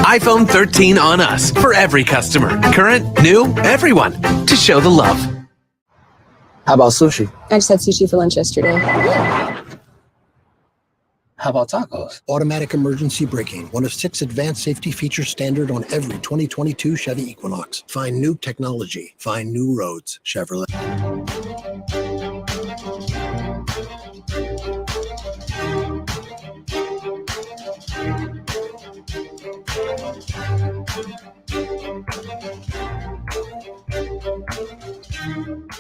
iPhone 13 on us for every customer. Current, new, everyone. To show the love. How about sushi? I just had sushi for lunch yesterday. How about tacos? Automatic emergency braking, one of 6 advanced safety features standard on every 2022 Chevy Equinox. Find new technology. Find new roads. Chevrolet.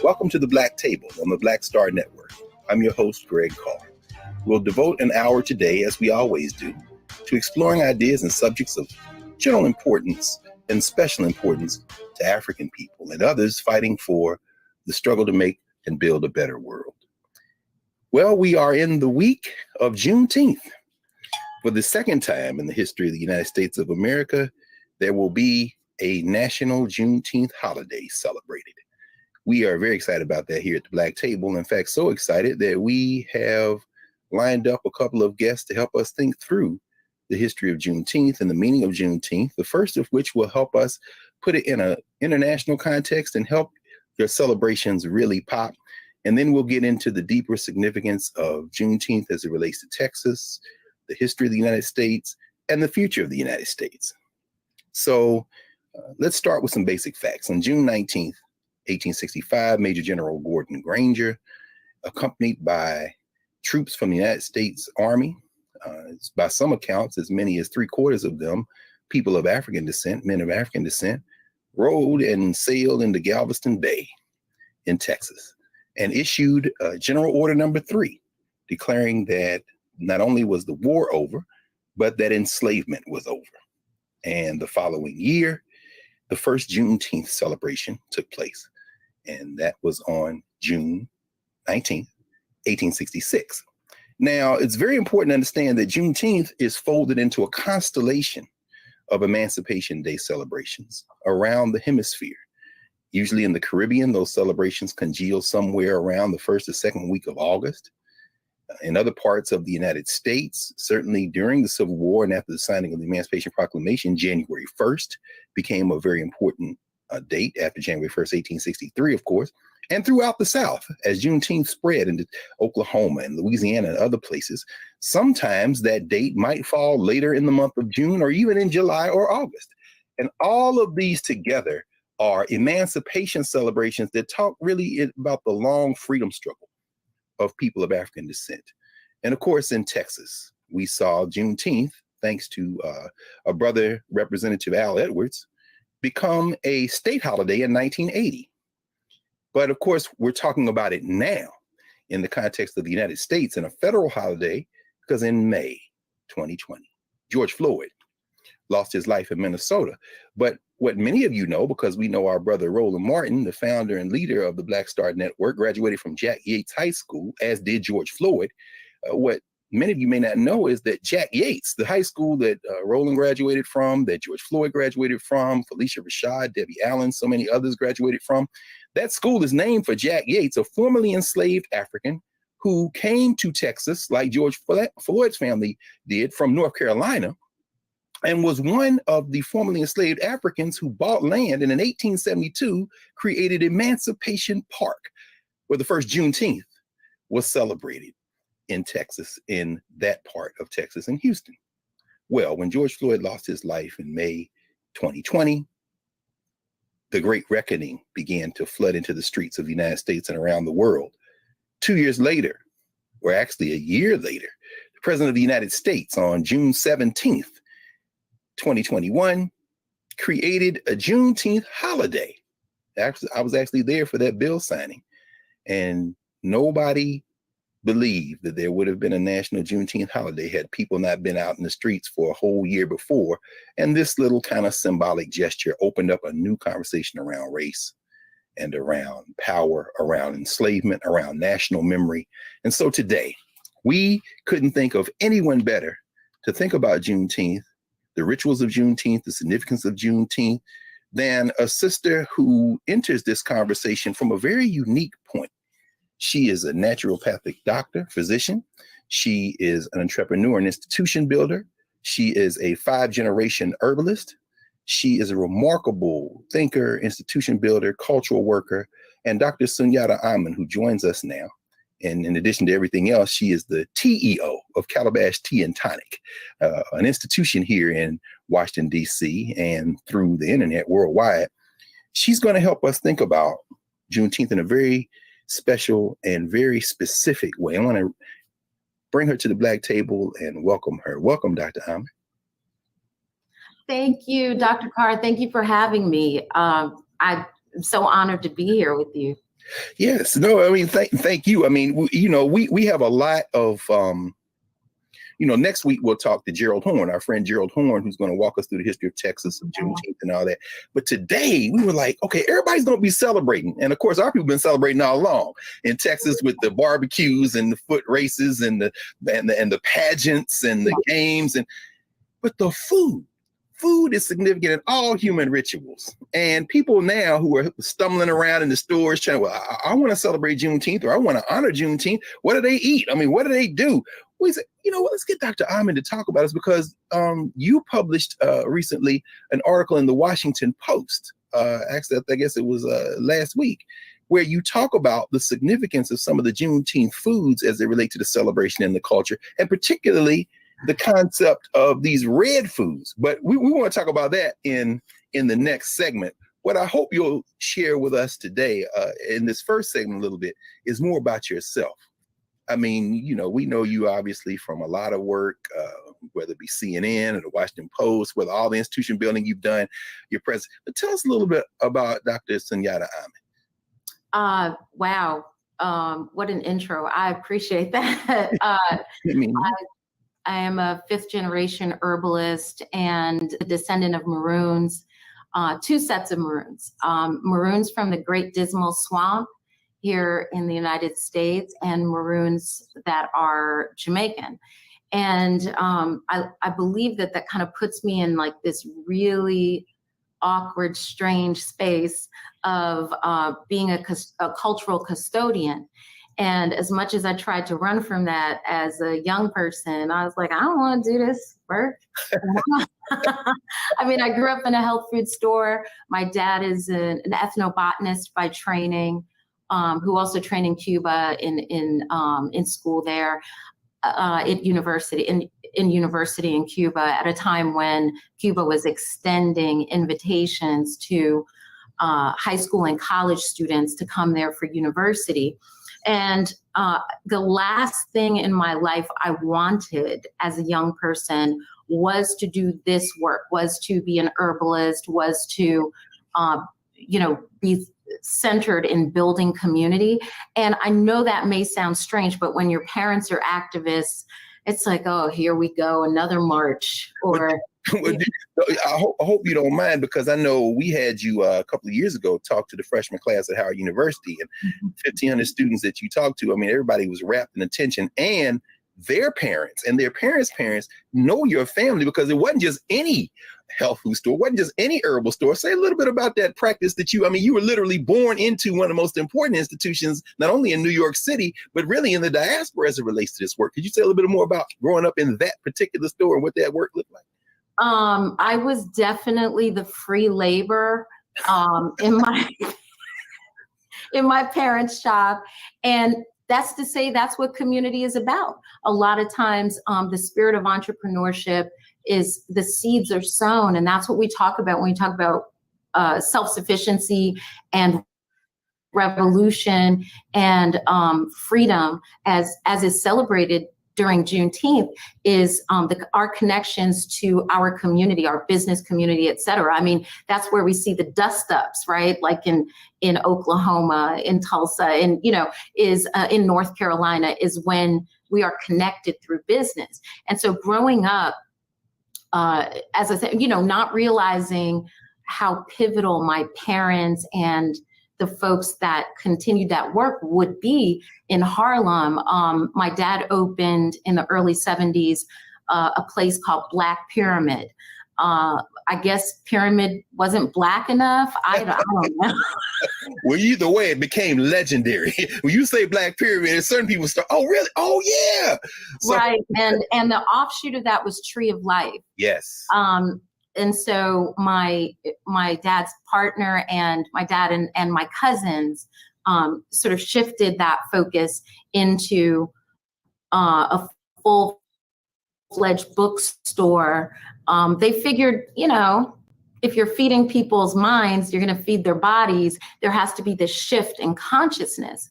Welcome to the Black Table on the Black Star Network. I'm your host, Greg Carr. We'll devote an hour today, as we always do, to exploring ideas and subjects of general importance and special importance to African people and others fighting for the struggle to make and build a better world. Well, we are in the week of Juneteenth. For the second time in the history of the United States of America, there will be a national Juneteenth holiday celebrated. We are very excited about that here at the Black Table. In fact, so excited that we have lined up a couple of guests to help us think through the history of Juneteenth and the meaning of Juneteenth, the first of which will help us put it in an international context and help your celebrations really pop. And then we'll get into the deeper significance of Juneteenth as it relates to Texas, the history of the United States, and the future of the United States. So let's start with some basic facts. On June 19th, 1865, Major General Gordon Granger, accompanied by troops from the United States Army, by some accounts, as many as 3/4 of them, people of African descent, men of African descent, rode and sailed into Galveston Bay in Texas and issued General Order Number 3, declaring that not only was the war over, but that enslavement was over. And the following year, the first Juneteenth celebration took place. And that was on June 19th, 1866. Now, it's very important to understand that Juneteenth is folded into a constellation of Emancipation Day celebrations around the hemisphere. Usually in the Caribbean, those celebrations congeal somewhere around the first or second week of August. In other parts of the United States, certainly during the Civil War and after the signing of the Emancipation Proclamation, January 1st became a very important date after January 1st, 1863, of course, and throughout the South, as Juneteenth spread into Oklahoma and Louisiana and other places. Sometimes that date might fall later in the month of June or even in July or August. And all of these together are emancipation celebrations that talk really about the long freedom struggle of people of African descent. And of course, in Texas, we saw Juneteenth, thanks to a brother, Representative Al Edwards, become a state holiday in 1980. But of course, we're talking about it now in the context of the United States and a federal holiday, because in May 2020, George Floyd lost his life in Minnesota. But what many of you know, because we know our brother Roland Martin, the founder and leader of the Black Star Network, graduated from Jack Yates High School, as did George Floyd. What many of you may not know is that Jack Yates, the high school that Roland graduated from, that George Floyd graduated from, Felicia Rashad, Debbie Allen, so many others graduated from, that school is named for Jack Yates, a formerly enslaved African who came to Texas, like George Floyd's family did, from North Carolina, and was one of the formerly enslaved Africans who bought land and in 1872 created Emancipation Park, where the first Juneteenth was celebrated in Texas, in that part of Texas, in Houston. Well, when George Floyd lost his life in May 2020, the Great Reckoning began to flood into the streets of the United States and around the world. 2 years later, or actually a year later, the President of the United States on June 17th, 2021, created a Juneteenth holiday. I was actually there for that bill signing, and nobody believed that there would have been a national Juneteenth holiday had people not been out in the streets for a whole year before. And this little kind of symbolic gesture opened up a new conversation around race and around power, around enslavement, around national memory. And so today, we couldn't think of anyone better to think about Juneteenth, the rituals of Juneteenth, the significance of Juneteenth, than a sister who enters this conversation from a very unique point. She is a naturopathic doctor, physician. She is an entrepreneur and institution builder. She is a 5-generation herbalist. She is a remarkable thinker, institution builder, cultural worker, and Dr. Sunyatta Amen, who joins us now. And in addition to everything else, she is the TEO of Calabash Tea and Tonic, an institution here in Washington, D.C., and through the internet worldwide. She's going to help us think about Juneteenth in a very special and very specific way. I want to bring her to the Black Table and welcome her. Welcome, Dr. Amen. Thank you, Dr. Carr. Thank you for having me. I'm so honored to be here with you. Yes, no, I mean, thank you. I mean, we have a lot of next week we'll talk to Gerald Horn, our friend Gerald Horn, who's going to walk us through the history of Texas and Juneteenth and all that. But today we were like, okay, everybody's going to be celebrating. And of course, our people have been celebrating all along in Texas with the barbecues and the foot races and the pageants and the games. But the food is significant in all human rituals. And people now who are stumbling around in the stores trying, I want to celebrate Juneteenth, or I want to honor Juneteenth. What do they eat? I mean, what do they do? We said, let's get Dr. Amen to talk about this, because you published recently an article in the Washington Post. Actually, I guess it was last week, where you talk about the significance of some of the Juneteenth foods as they relate to the celebration and the culture, and particularly the concept of these red foods. But we want to talk about that in the next segment. What I hope you'll share with us today in this first segment a little bit is more about yourself. I mean, we know you obviously from a lot of work, whether it be CNN or the Washington Post, whether all the institution building you've done, your president. But tell us a little bit about Dr. Sunyatta Amen. Wow. What an intro. I appreciate that. I am a 5th generation herbalist and a descendant of Maroons, 2 sets of Maroons. Maroons from the Great Dismal Swamp here in the United States, and Maroons that are Jamaican. And I believe that kind of puts me in like this really awkward, strange space of being a cultural custodian. And as much as I tried to run from that as a young person, I was like, I don't want to do this work. I mean, I grew up in a health food store. My dad is an ethnobotanist by training, who also trained in Cuba in school there, at university in Cuba at a time when Cuba was extending invitations to high school and college students to come there for university. And the last thing in my life I wanted as a young person was to do this work, was to be an herbalist, was to, be centered in building community. And I know that may sound strange, but when your parents are activists, it's like, oh, here we go, another march. Or I hope you don't mind, because I know we had you a couple of years ago talk to the freshman class at Howard University, and 1,500 students that you talked to. I mean, everybody was wrapped in attention, and their parents and their parents' parents know your family, because it wasn't just any health food store, it wasn't just any herbal store. Say a little bit about that practice that you were literally born into one of the most important institutions, not only in New York City, but really in the diaspora as it relates to this work. Could you say a little bit more about growing up in that particular store and what that work looked like? I was definitely the free labor in my parents' shop. And that's to say that's what community is about. A lot of times the spirit of entrepreneurship is the seeds are sown. And that's what we talk about when we talk about self-sufficiency and revolution and freedom as is celebrated during Juneteenth is our connections to our community, our business community, et cetera. I mean, that's where we see the dust ups, right? Like in Oklahoma, in Tulsa, and is in North Carolina, is when we are connected through business. And so growing up, as I said, not realizing how pivotal my parents and the folks that continued that work would be in Harlem. My dad opened in the early 70s a place called Black Pyramid. I guess Pyramid wasn't Black enough. I don't know. Well, either way, it became legendary. When you say Black Pyramid, certain people start, oh, really? Oh, yeah. So, right. And the offshoot of that was Tree of Life. Yes. And so my dad's partner and my dad and my cousins sort of shifted that focus into a full-fledged bookstore. They figured, if you're feeding people's minds, you're going to feed their bodies. There has to be this shift in consciousness.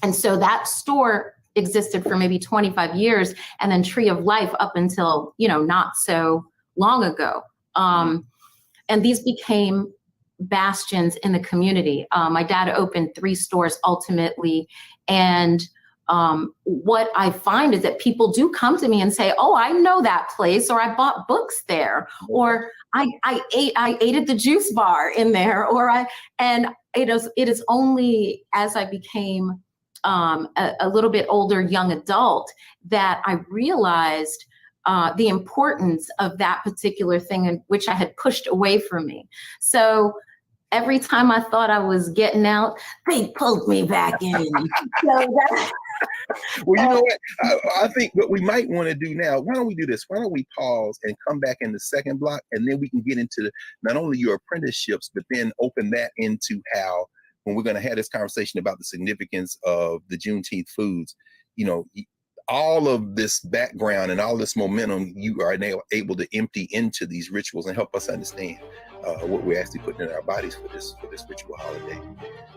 And so that store existed for maybe 25 years, and then Tree of Life up until, not so long ago. And these became bastions in the community. My dad opened 3 stores ultimately, and what I find is that people do come to me and say, oh, I know that place, or I bought books there, or I ate at the juice bar in there, and it is only as I became a little bit older young adult that I realized the importance of that particular thing, in which I had pushed away from me. So every time I thought I was getting out, they pulled me back in. Well, you know what? I think what we might want to do now, why don't we do this? Why don't we pause and come back in the second block, and then we can get into not only your apprenticeships, but then open that into how, when we're going to have this conversation about the significance of the Juneteenth foods, all of this background and all this momentum you are now able to empty into these rituals and help us understand what we're actually putting in our bodies for this ritual holiday.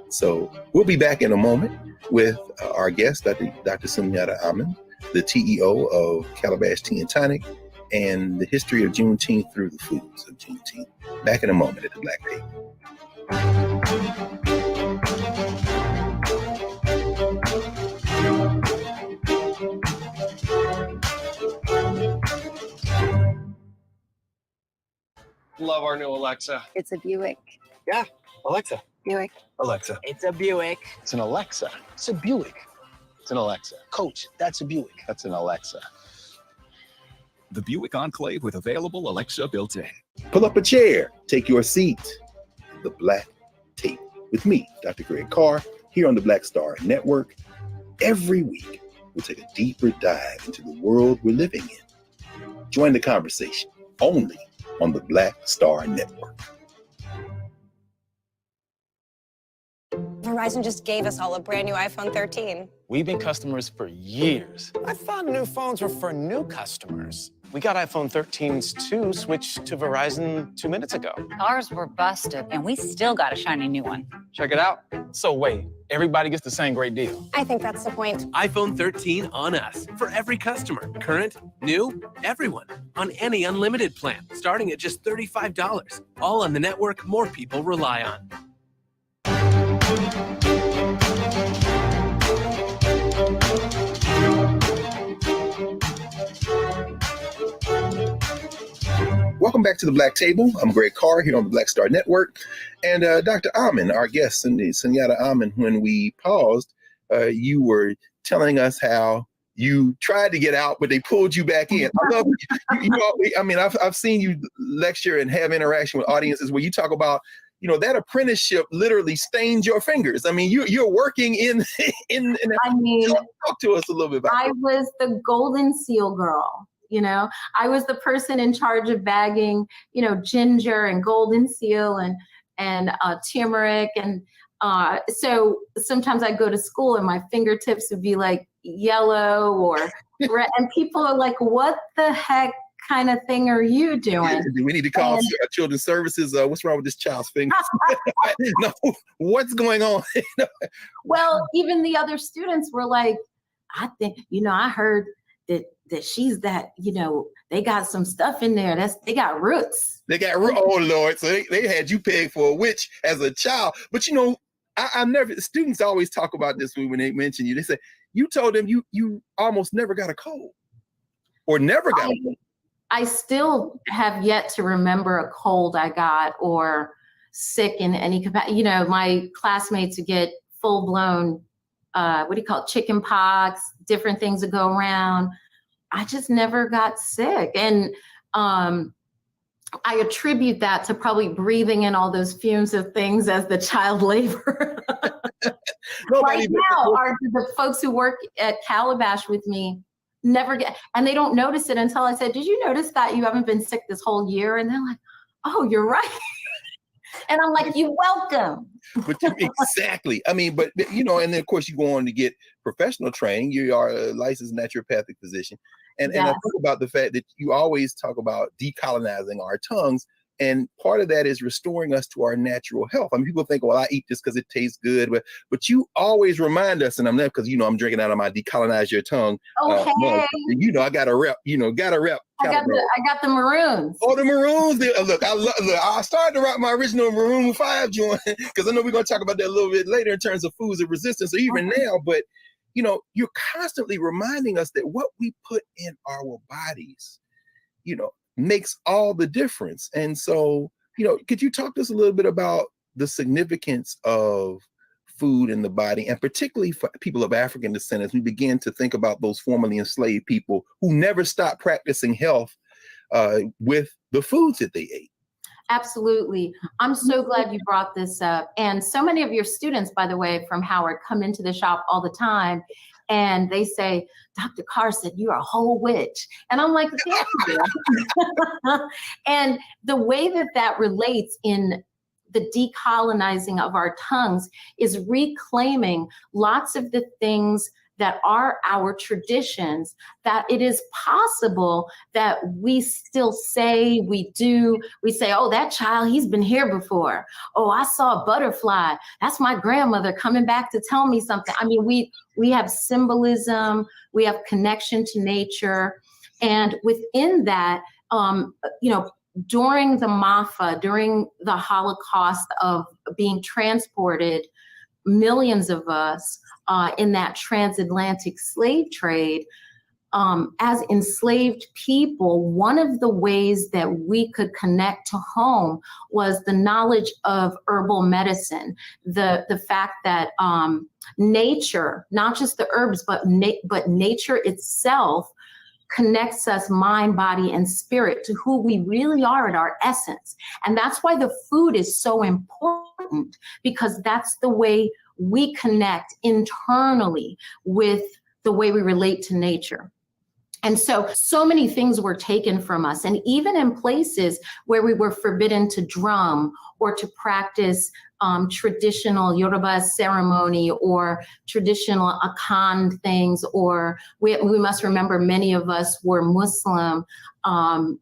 So we'll be back in a moment with our guest, Dr. Sunyatta Amen, the TEO of Calabash Tea and Tonic, and the history of Juneteenth through the foods of Juneteenth. Back in a moment at the Black Table. Love our new Alexa. It's a Buick. Yeah, Alexa. Buick. Alexa. It's a Buick. It's an Alexa. It's a Buick. It's an Alexa. Coach, that's a Buick. That's an Alexa. The Buick Enclave with available Alexa built in. Pull up a chair, take your seat. The Black Table with me, Dr. Greg Carr, here on the Black Star Network. Every week, we'll take a deeper dive into the world we're living in. Join the conversation only on the Black Star Network. Verizon just gave us all a brand new iPhone 13. We've been customers for years. I thought new phones were for new customers. We got iPhone 13s too, switched to Verizon 2 minutes ago. Ours were busted, and we still got a shiny new one. Check it out. So wait, everybody gets the same great deal. I think that's the point. iPhone 13 on us for every customer. Current, new, everyone. On any unlimited plan, starting at just $35. All on the network more people rely on. Welcome back to the Black Table. I'm Greg Carr here on the Black Star Network. And Dr. Amen, our guest, Sunyatta Amen, when we paused, you were telling us how you tried to get out, but they pulled you back in. I love I've seen you lecture and have interaction with audiences where you talk about, that apprenticeship literally stained your fingers. I mean, you're working in talk to us a little bit about I was the golden seal girl. I was the person in charge of bagging, ginger and golden seal and turmeric. And so sometimes I'd go to school and my fingertips would be like yellow or red. And people are like, what the heck kind of thing are you doing? Do we need to call children's services? What's wrong with this child's fingers? No, what's going on? Well, even the other students were like, I think, I heard that she's that, they got some stuff in there. They got roots. They got roots. Oh Lord. So they had you pegged for a witch as a child. But I never, students always talk about this when they mention you. They say, you told them you almost never got a cold or never got a cold. I still have yet to remember a cold I got or sick in any capacity. My classmates would get full blown, chicken pox, different things that go around. I just never got sick. And I attribute that to probably breathing in all those fumes of things as the child labor. Right now, the folks who work at Calabash with me never get, and they don't notice it until I said, did you notice that you haven't been sick this whole year? And they're like, oh, you're right. And I'm like, you're welcome. But exactly. I mean, but and then of course you go on to get professional training. You are a licensed naturopathic physician. And I think about the fact that you always talk about decolonizing our tongues. And part of that is restoring us to our natural health. I mean, people think, well, I eat this because it tastes good. But you always remind us, and I'm not because, I'm drinking out of my decolonize your tongue. Okay. I got a rep, I got the maroons. Oh, the maroons. Look, I started to rock my original Maroon 5 joint because I know we're going to talk about that a little bit later in terms of foods of resistance or even now. But you're constantly reminding us that what we put in our bodies, makes all the difference. And so, could you talk to us a little bit about the significance of food in the body, and particularly for people of African descent, as we begin to think about those formerly enslaved people who never stopped practicing health with the foods that they ate? Absolutely. I'm so glad you brought this up. And so many of your students, by the way, from Howard come into the shop all the time and they say, Dr. Carr said, you're a whole witch. And I'm like, thank you. And the way that relates in the decolonizing of our tongues is reclaiming lots of the things that are our traditions, that it is possible that we still say, we say, oh, that child, he's been here before. Oh, I saw a butterfly. That's my grandmother coming back to tell me something. I mean, we have symbolism, we have connection to nature. And within that, during the Mafa, during the Holocaust of being transported, millions of us in that transatlantic slave trade, as enslaved people, one of the ways that we could connect to home was the knowledge of herbal medicine, the fact that nature, not just the herbs, but nature itself connects us mind, body, and spirit to who we really are at our essence. And that's why the food is so important, because that's the way we connect internally with the way we relate to nature. And so many things were taken from us. And even in places where we were forbidden to drum or to practice traditional Yoruba ceremony or traditional Akan things, or we must remember many of us were Muslim,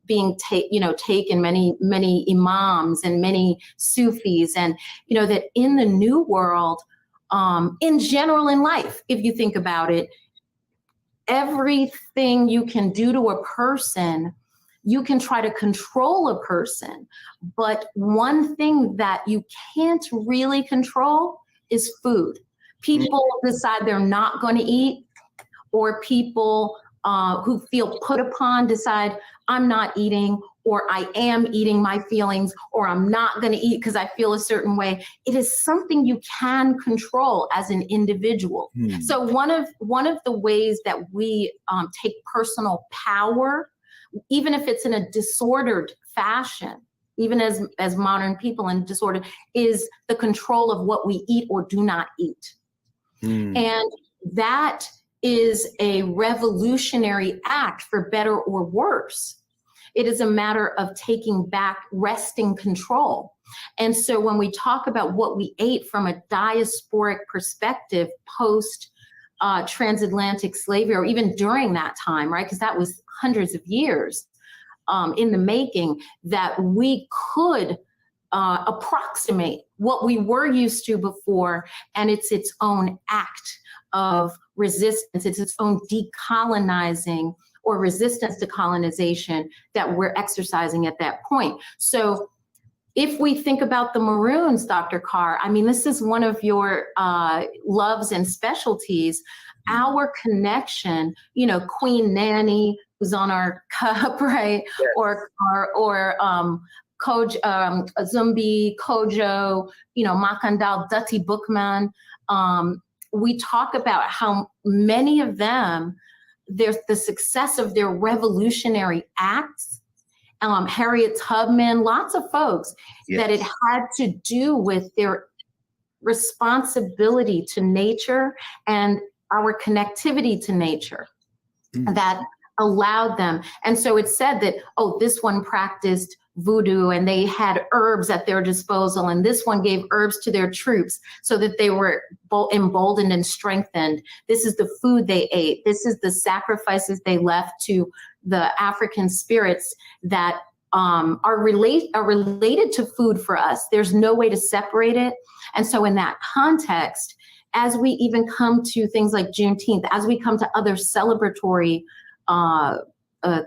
being taken, many imams and many Sufis, and that in the New World, in general in life, if you think about it, everything you can do to a person, you can try to control a person. But one thing that you can't really control is food. People decide they're not going to eat, or people who feel put upon decide, I'm not eating, or I am eating my feelings, or I'm not going to eat because I feel a certain way. It is something you can control as an individual. So one of the ways that we take personal power, even if it's in a disordered fashion, even as modern people in disorder, is the control of what we eat or do not eat. And that is a revolutionary act, for better or worse. It is a matter of taking back wresting control. And so when we talk about what we ate from a diasporic perspective post transatlantic slavery, or even during that time, right? Because that was hundreds of years in the making, that we could approximate what we were used to before, and it's its own act of resistance. It's its own decolonizing or resistance to colonization that we're exercising at that point. So if we think about the Maroons, Dr. Carr, I mean, this is one of your loves and specialties, our connection, Queen Nanny, who's on our cup, right? Yes. Or Zumbi, Kojo, Makandal, Dutty Bookman. We talk about how many of them, there's the success of their revolutionary acts, Harriet Tubman, lots of folks, that it had to do with their responsibility to nature and our connectivity to nature that allowed them. And so it's said that, this one practiced voodoo and they had herbs at their disposal, and this one gave herbs to their troops so that they were emboldened and strengthened. This is the food they ate. This is the sacrifices they left to the African spirits that are related to food for us. There's no way to separate it. And so in that context, as we even come to things like Juneteenth, as we come to other celebratory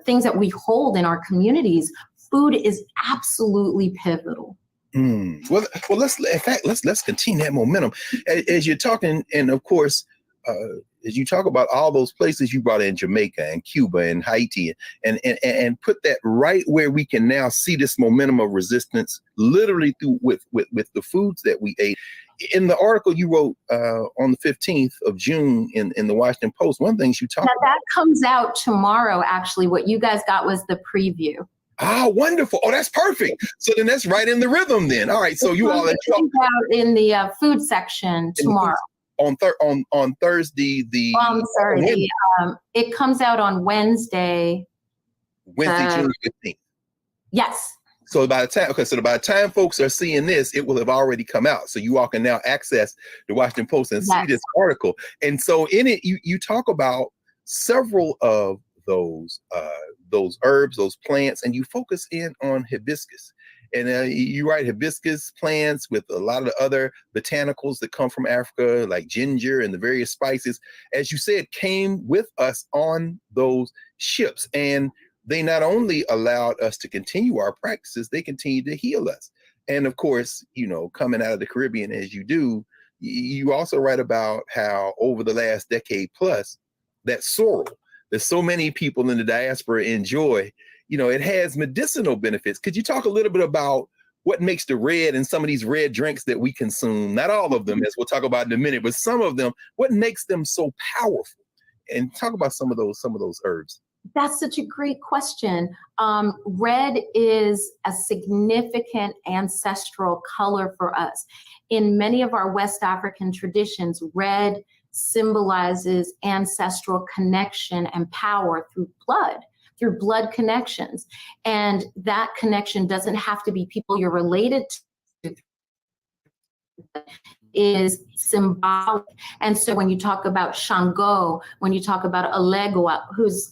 things that we hold in our communities, food is absolutely pivotal. Well, let's continue that momentum as you're talking. And of course, as you talk about all those places you brought in, Jamaica and Cuba and Haiti, and put that right where we can now see this momentum of resistance, literally through with the foods that we ate. In the article you wrote on the 15th of June in the Washington Post, one of the things you talked about. That comes out tomorrow, actually. What you guys got was the preview. Ah, wonderful. Oh, that's perfect. So then that's right in the rhythm then. All right. So you all out in the food section tomorrow. On Thursday, it comes out on Wednesday. June 15th. Yes. So by the time folks are seeing this, it will have already come out. So you all can now access the Washington Post and see this article. And so in it, you talk about several of those herbs, those plants, and you focus in on hibiscus. And you write hibiscus plants with a lot of the other botanicals that come from Africa, like ginger and the various spices, as you said, came with us on those ships. And they not only allowed us to continue our practices, they continued to heal us. And of course, coming out of the Caribbean as you do, you also write about how over the last decade plus, that sorrel that so many people in the diaspora enjoy, it has medicinal benefits. Could you talk a little bit about what makes the red and some of these red drinks that we consume, not all of them, as we'll talk about in a minute, but some of them, what makes them so powerful? And talk about some of those herbs. That's such a great question. Red is a significant ancestral color for us. In many of our West African traditions, red symbolizes ancestral connection and power through blood connections. And that connection doesn't have to be people you're related to. Is symbolic. And so when you talk about Shango, when you talk about Alegua, whose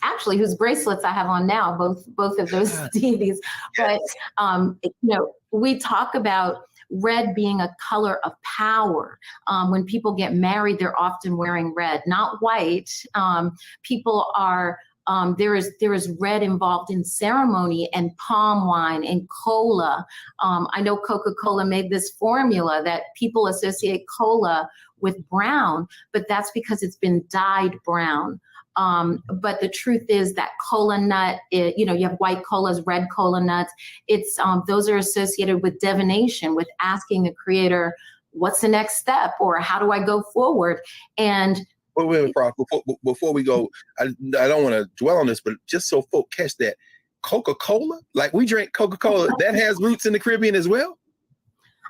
bracelets I have on now, both of those deities, but we talk about red being a color of power. When people get married, they're often wearing red, not white. People are there is red involved in ceremony and palm wine and cola. I know Coca-Cola made this formula that people associate cola with brown, but that's because it's been dyed brown. But the truth is that cola nut, you have white colas, red cola nuts. It's those are associated with divination, with asking the creator, what's the next step, or how do I go forward? And wait, Prof, before we go, I don't want to dwell on this, but just so folk catch that, Coca-Cola, like we drink Coca-Cola, that has roots in the Caribbean as well?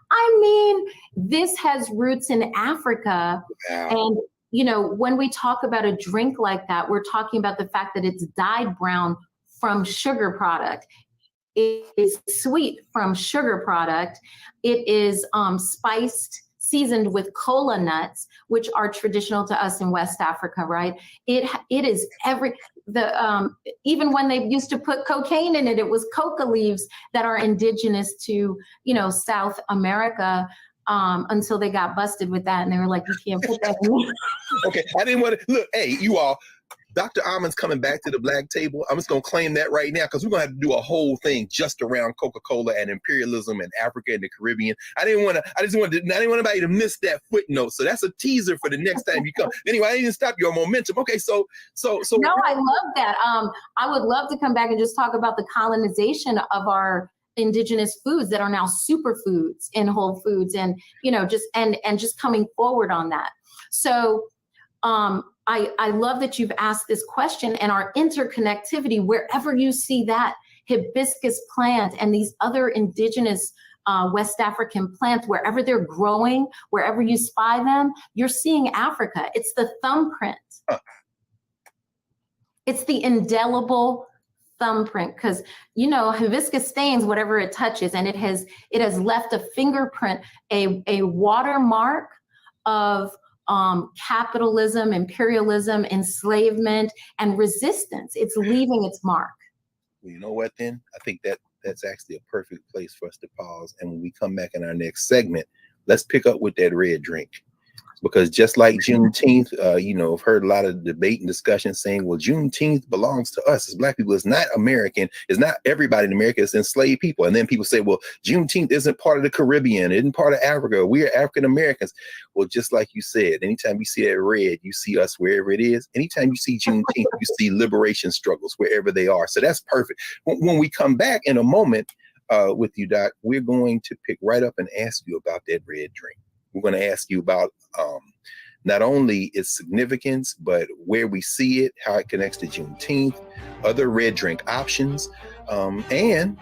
I mean, this has roots in Africa. Wow. And, when we talk about a drink like that, we're talking about the fact that it's dyed brown from sugar product. It is sweet from sugar product. It is spiced, seasoned with cola nuts, which are traditional to us in West Africa, right? It is even when they used to put cocaine in it, it was coca leaves that are indigenous to, South America, until they got busted with that. And they were like, you can't put that in. Okay, I didn't want to, look, hey, you all, Dr. Amen's coming back to the Black Table. I'm just going to claim that right now because we're going to have to do a whole thing just around Coca-Cola and imperialism and Africa and the Caribbean. I didn't want anybody to miss that footnote. So that's a teaser for the next time you come. Anyway, I didn't stop your momentum. Okay, so. No, I love that. I would love to come back and just talk about the colonization of our indigenous foods that are now superfoods in Whole Foods, and just coming forward on that. So I love that you've asked this question, and our interconnectivity, wherever you see that hibiscus plant and these other indigenous West African plants, wherever they're growing, wherever you spy them, you're seeing Africa. It's the thumbprint. It's the indelible thumbprint, because hibiscus stains whatever it touches, and it has left a fingerprint, a watermark of capitalism, imperialism, enslavement, and resistance. It's leaving its mark. Well, you know what then? I think that's actually a perfect place for us to pause. And when we come back in our next segment, let's pick up with that red drink. because just like Juneteenth, I've heard a lot of debate and discussion saying, well, Juneteenth belongs to us as Black people. It's not American. It's not everybody in America. It's enslaved people. And then people say, well, Juneteenth isn't part of the Caribbean. It isn't part of Africa. We are African Americans. Well, just like you said, anytime you see that red, you see us wherever it is. Anytime you see Juneteenth, you see liberation struggles wherever they are. So that's perfect. When we come back in a moment with you, Doc, we're going to pick right up and ask you about that red drink. We're going to ask you about not only its significance, but where we see it, how it connects to Juneteenth, other red drink options. And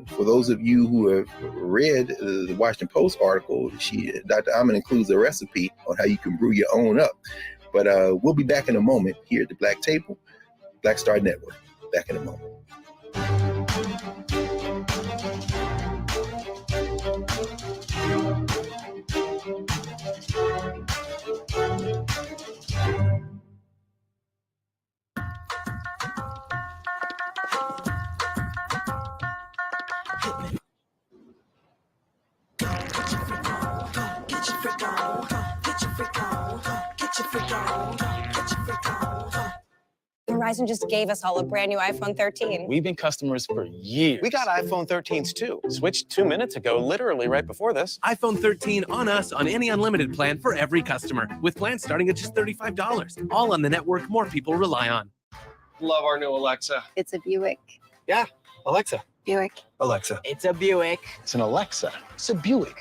for those of you who have read the Washington Post article, Dr. Amen includes a recipe on how you can brew your own up. But we'll be back in a moment here at the Black Table, Black Star Network. Back in a moment. Verizon just gave us all a brand new iPhone 13. We've been customers for years. We got iPhone 13s too. Switched 2 minutes ago, literally right before this. iPhone 13 on us on any unlimited plan for every customer, with plans starting at just $35. All on the network more people rely on. Love our new Alexa. It's a Buick. Yeah, Alexa. Buick. Alexa. It's a Buick. It's an Alexa. It's a Buick.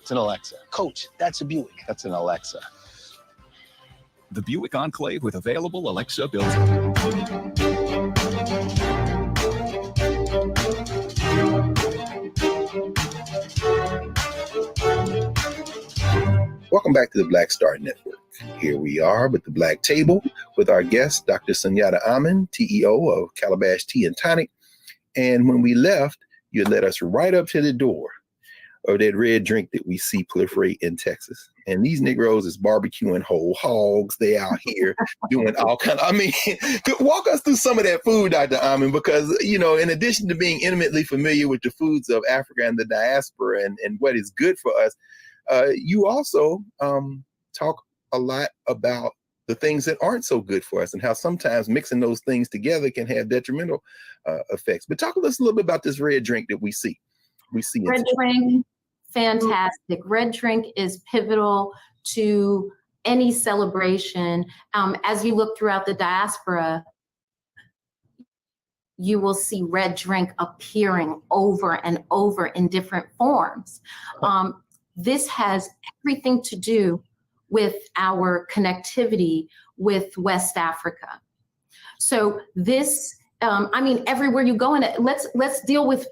It's an Alexa. Coach, that's a Buick. That's an Alexa. The Buick Enclave with available Alexa built-in. Welcome back to the Black Star Network. Here we are with the Black Table with our guest, Dr. Sunyatta Amen, TEO of Calabash Tea and Tonic. And when we left, you led us right up to the door of that red drink that we see proliferate in Texas. And these Negroes is barbecuing whole hogs. They out here doing all kind of, walk us through some of that food, Dr. Amen, because, in addition to being intimately familiar with the foods of Africa and the diaspora and what is good for us, you also talk a lot about the things that aren't so good for us and how sometimes mixing those things together can have detrimental effects. But talk to us a little bit about this red drink that we see. Red drink, fantastic. Red drink is pivotal to any celebration. As you look throughout the diaspora, you will see red drink appearing over and over in different forms. This has everything to do with our connectivity with West Africa. So this, everywhere you go in it, let's deal with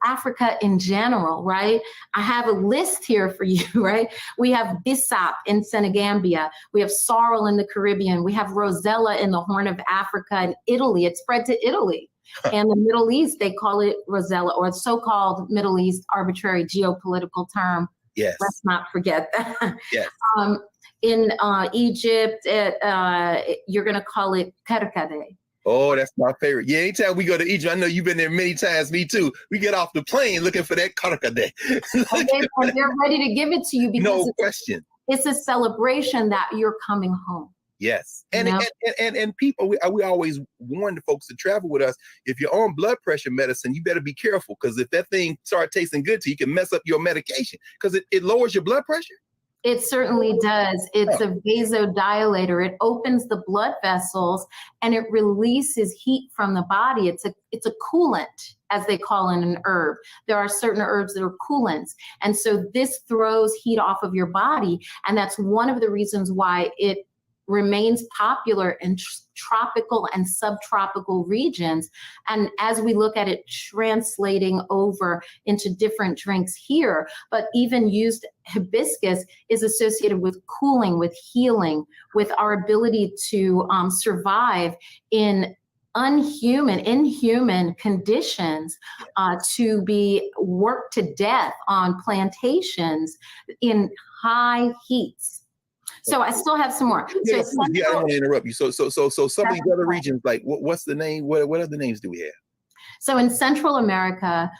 Africa in general, right? I have a list here for you, right? We have Bissap in Senegambia. We have sorrel in the Caribbean. We have Rosella in the Horn of Africa and Italy. It spread to Italy. And the Middle East, they call it Rosella, or so-called Middle East arbitrary geopolitical term. Yes. Let's not forget that. Yes. In Egypt, you're going to call it karkade. Oh, that's my favorite. Yeah, anytime we go to Egypt, I know you've been there many times, me too. We get off the plane looking for that karkade. And they're ready to give it to you because no question. It's a celebration that you're coming home. Yes. And people, we always warn the folks to travel with us. If you're on blood pressure medicine, you better be careful, because if that thing starts tasting good to you, can mess up your medication because it lowers your blood pressure. It certainly does. It's a vasodilator. It opens the blood vessels and it releases heat from the body. It's a coolant, as they call in an herb. There are certain herbs that are coolants. And so this throws heat off of your body. And that's one of the reasons why it remains popular in tropical and subtropical regions. And as we look at it translating over into different drinks here, but even used, hibiscus is associated with cooling, with healing, with our ability to survive in inhuman conditions, to be worked to death on plantations in high heats. So I still have some more. Yeah, I don't want to interrupt you. So some of these other regions, like what's the name? What other names do we have? So in Central America,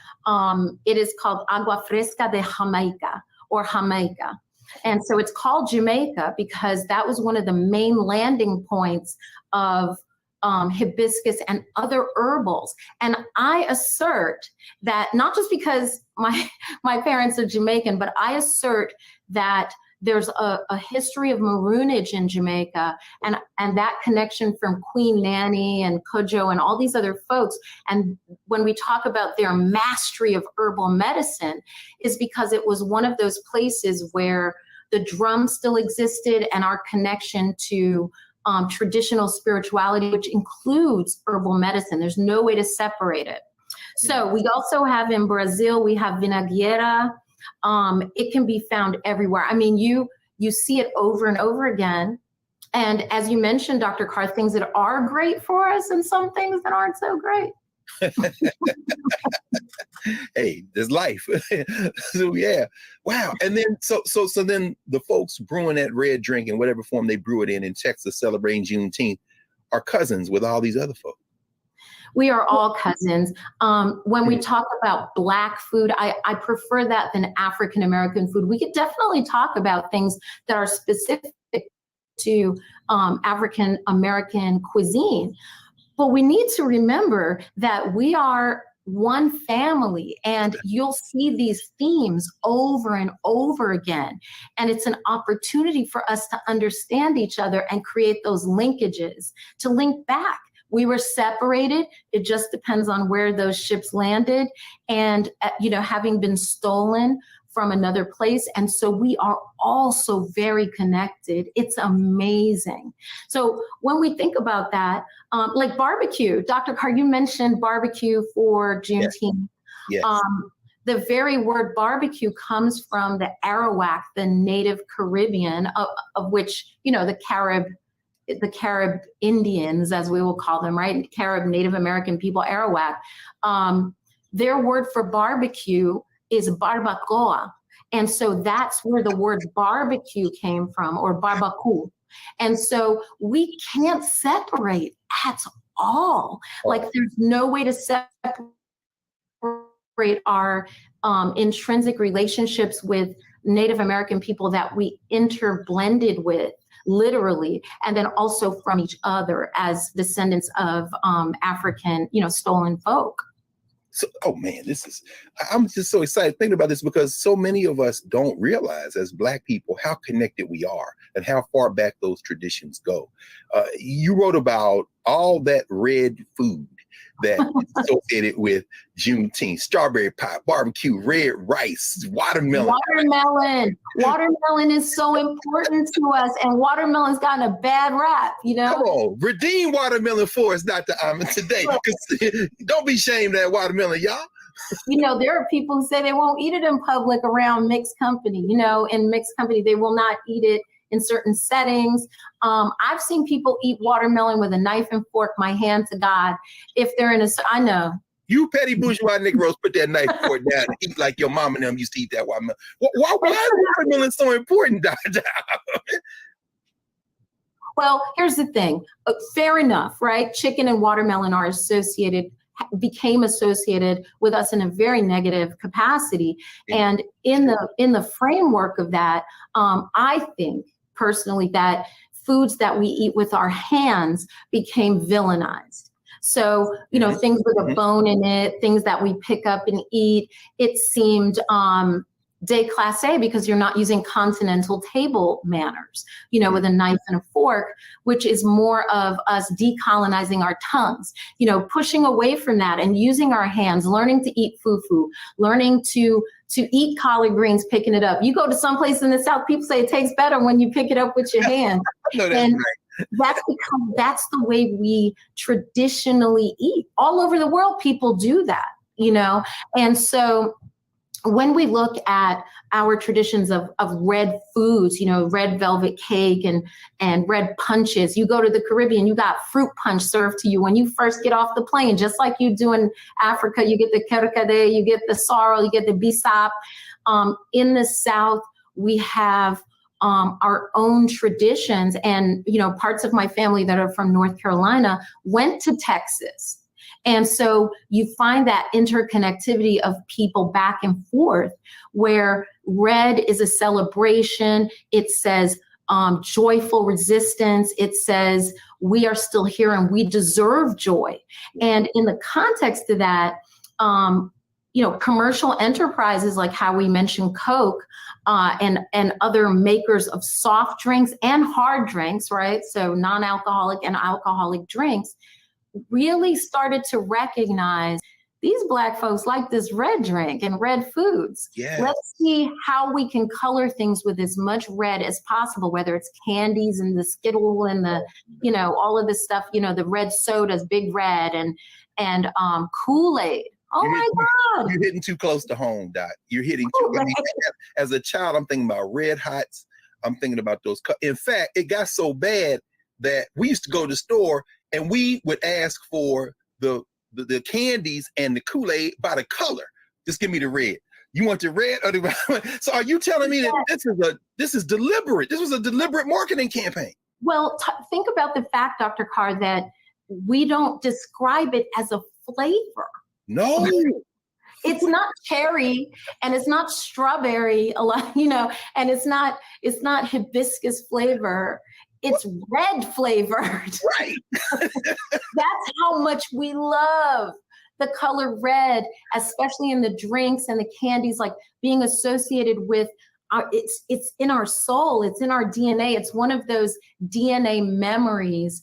it is called agua fresca de Jamaica or Jamaica. And so it's called Jamaica because that was one of the main landing points of hibiscus and other herbals. And I assert that not just because my parents are Jamaican, but I assert that there's a history of maroonage in Jamaica and that connection from Queen Nanny and Cudjoe and all these other folks. And when we talk about their mastery of herbal medicine is because it was one of those places where the drum still existed and our connection to traditional spirituality, which includes herbal medicine. There's no way to separate it. So we also have in Brazil, we have vinagrera. It can be found everywhere. I mean, you see it over and over again. And as you mentioned, Dr. Carr, things that are great for us and some things that aren't so great. Hey, there's life. So yeah, wow. And then so then the folks brewing that red drink in whatever form they brew it in Texas, celebrating Juneteenth, are cousins with all these other folks. We are all cousins. When we talk about Black food, I prefer that than African American food. We could definitely talk about things that are specific to African American cuisine. But we need to remember that we are one family, and you'll see these themes over and over again. And it's an opportunity for us to understand each other and create those linkages, to link back. We were separated. It just depends on where those ships landed and, having been stolen from another place. And so we are also very connected. It's amazing. So when we think about that, like barbecue, Dr. Carr, you mentioned barbecue for Juneteenth. Yes. The very word barbecue comes from the Arawak, the native Caribbean, of which, the Carib Indians, as we will call them, right? Carib Native American people, Arawak. Their word for barbecue is barbacoa. And so that's where the word barbecue came from, or barbacoa. And so we can't separate at all. Like there's no way to separate our intrinsic relationships with Native American people that we interblended with, literally, and then also from each other as descendants of African, stolen folk. So, oh man, I'm just so excited thinking about this because so many of us don't realize as Black people how connected we are and how far back those traditions go. You wrote about all that red food that is associated with Juneteenth: strawberry pie, barbecue, red rice, watermelon. Watermelon is so important to us, and watermelon's gotten a bad rap, Come on, redeem watermelon for us, Dr. Amen, today. Don't be ashamed of that watermelon, y'all. There are people who say they won't eat it in public around mixed company. In mixed company, they will not eat it in certain settings. I've seen people eat watermelon with a knife and fork, my hand to God. If they're I know. You petty bourgeois Negroes, put that knife and fork down and eat like your mom and them used to eat that watermelon. Why is watermelon so important, Dr. Well, here's the thing. Fair enough, right? Chicken and watermelon became associated with us in a very negative capacity. And in the framework of that, I think personally that foods that we eat with our hands became villainized. So, things with a bone in it, things that we pick up and eat, it seemed déclassé because you're not using continental table manners, with a knife and a fork, which is more of us decolonizing our tongues, pushing away from that and using our hands, learning to eat fufu, learning to eat collard greens, picking it up. You go to some place in the South, people say it tastes better when you pick it up with your hand. No, that's and right. That's because that's the way we traditionally eat. All over the world, people do that, and so when we look at our traditions of red foods, red velvet cake and red punches, you go to the Caribbean, you got fruit punch served to you when you first get off the plane, just like you do in Africa. You get the kerkade, you get the sorrel, you get the bisap. In the South, we have our own traditions, and parts of my family that are from North Carolina went to Texas And so you find that interconnectivity of people back and forth, where red is a celebration. It says joyful resistance. It says we are still here and we deserve joy. And in the context of that, commercial enterprises like how we mentioned Coke and other makers of soft drinks and hard drinks, right? So non-alcoholic and alcoholic drinks really started to recognize these Black folks like this red drink and red foods. Yes. Let's see how we can color things with as much red as possible, whether it's candies and the Skittle and the, all of this stuff, the red sodas, Big Red and Kool-Aid. Oh my God. You're hitting too close to home, Doc. You're hitting too. I mean, as a child, I'm thinking about Red Hots. I'm thinking about those. In fact, it got so bad that we used to go to the store and we would ask for the candies and the Kool-Aid by the color. Just give me the red. You want the red or the? So are you telling me that this is deliberate? This was a deliberate marketing campaign. Well, think about the fact, Dr. Carr, that we don't describe it as a flavor. No. It's not cherry and it's not strawberry, and it's not hibiscus flavor. It's red flavored. Right. That's how much we love the color red, especially in the drinks and the candies, like being associated with it's in our soul, it's in our DNA. It's one of those DNA memories,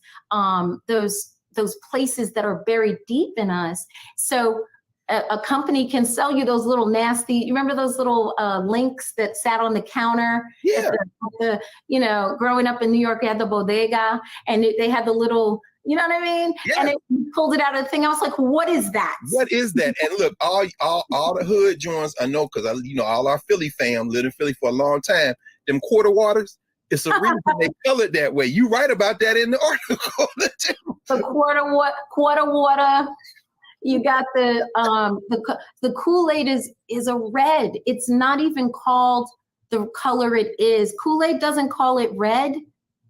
those places that are buried deep in us. So a company can sell you those little nasty, you remember those little links that sat on the counter? Yeah. Growing up in New York, they had the bodega and they had the little, you know what I mean? Yeah. And it pulled it out of the thing. I was like, what is that? What is that? And look, all the hood joints, I know, because all our Philly fam lived in Philly for a long time. Them quarter waters, it's a reason they colored that way. You write about that in the article. The quarter water. You got the Kool-Aid is a red. It's not even called the color it is. Kool-Aid doesn't call it red.